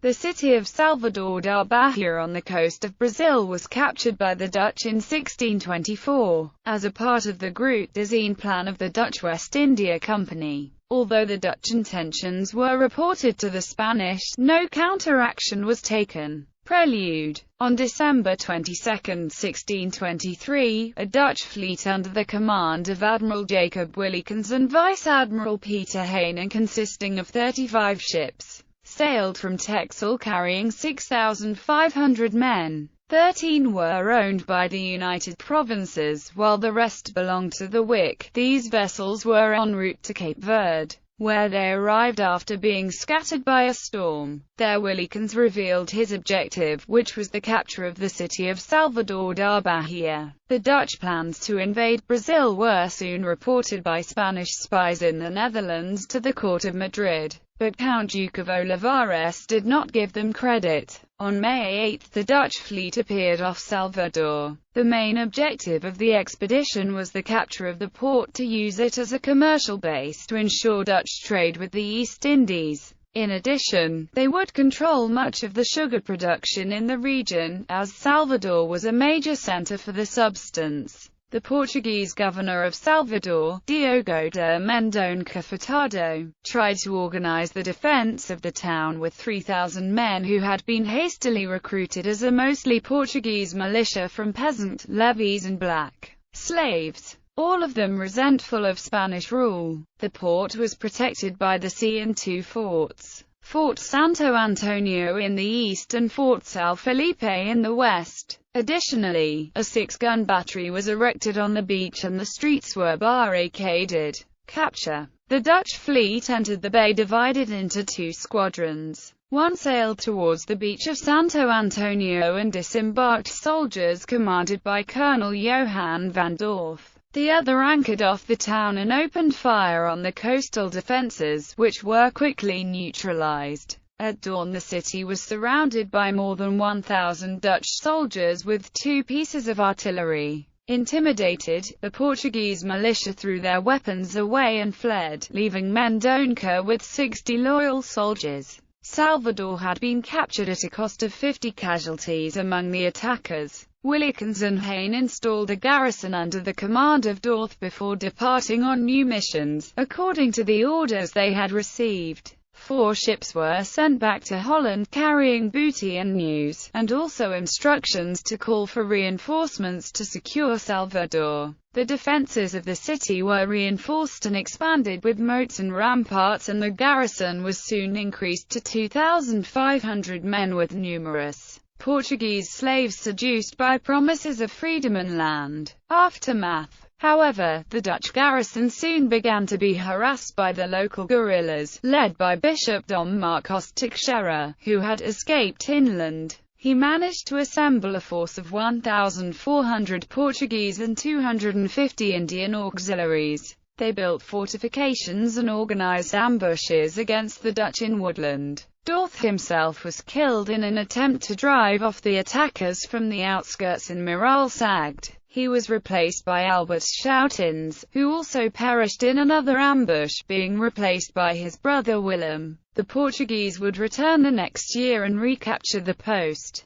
The city of Salvador da Bahia on the coast of Brazil was captured by the Dutch in 1624, as a part of the Groot Dezeen plan of the Dutch West India Company. Although the Dutch intentions were reported to the Spanish, no counteraction was taken. Prelude. On December 22, 1623, a Dutch fleet under the command of Admiral Jacob Willekens and Vice Admiral Peter Heine, consisting of 35 ships, sailed from Texel carrying 6,500 men. 13 were owned by the United Provinces, while the rest belonged to the WIC. These vessels were en route to Cape Verde, where they arrived after being scattered by a storm. There Willekens revealed his objective, which was the capture of the city of Salvador da Bahia. The Dutch plans to invade Brazil were soon reported by Spanish spies in the Netherlands to the court of Madrid, but Count Duke of Olivares did not give them credit. On May 8, the Dutch fleet appeared off Salvador. The main objective of the expedition was the capture of the port to use it as a commercial base to ensure Dutch trade with the East Indies. In addition, they would control much of the sugar production in the region, as Salvador was a major center for the substance. The Portuguese governor of Salvador, Diogo de Mendonça Furtado, tried to organize the defense of the town with 3,000 men who had been hastily recruited as a mostly Portuguese militia from peasant, levies and black slaves, all of them resentful of Spanish rule. The port was protected by the sea and two forts, Fort Santo Antonio in the east and Fort São Felipe in the west. Additionally, a 6-gun battery was erected on the beach and the streets were barricaded. Capture. The Dutch fleet entered the bay divided into 2 squadrons. One sailed towards the beach of Santo Antonio and disembarked soldiers commanded by Colonel Johan van Dorf. The other anchored off the town and opened fire on the coastal defenses, which were quickly neutralized. At dawn the city was surrounded by more than 1,000 Dutch soldiers with 2 pieces of artillery. Intimidated, the Portuguese militia threw their weapons away and fled, leaving Mendonça with 60 loyal soldiers. Salvador had been captured at a cost of 50 casualties among the attackers. Willekens and Heine installed a garrison under the command of Dorth before departing on new missions, according to the orders they had received. 4 ships were sent back to Holland carrying booty and news, and also instructions to call for reinforcements to secure Salvador. The defenses of the city were reinforced and expanded with moats and ramparts, and the garrison was soon increased to 2,500 men with numerous Portuguese slaves seduced by promises of freedom and land. Aftermath. However, the Dutch garrison soon began to be harassed by the local guerrillas, led by Bishop Dom Marcos Teixeira, who had escaped inland. He managed to assemble a force of 1,400 Portuguese and 250 Indian auxiliaries. They built fortifications and organized ambushes against the Dutch in woodland. Dorth himself was killed in an attempt to drive off the attackers from the outskirts in Miral Sagd. He was replaced by Albert Schoutens, who also perished in another ambush, being replaced by his brother Willem. The Portuguese would return the next year and recapture the post.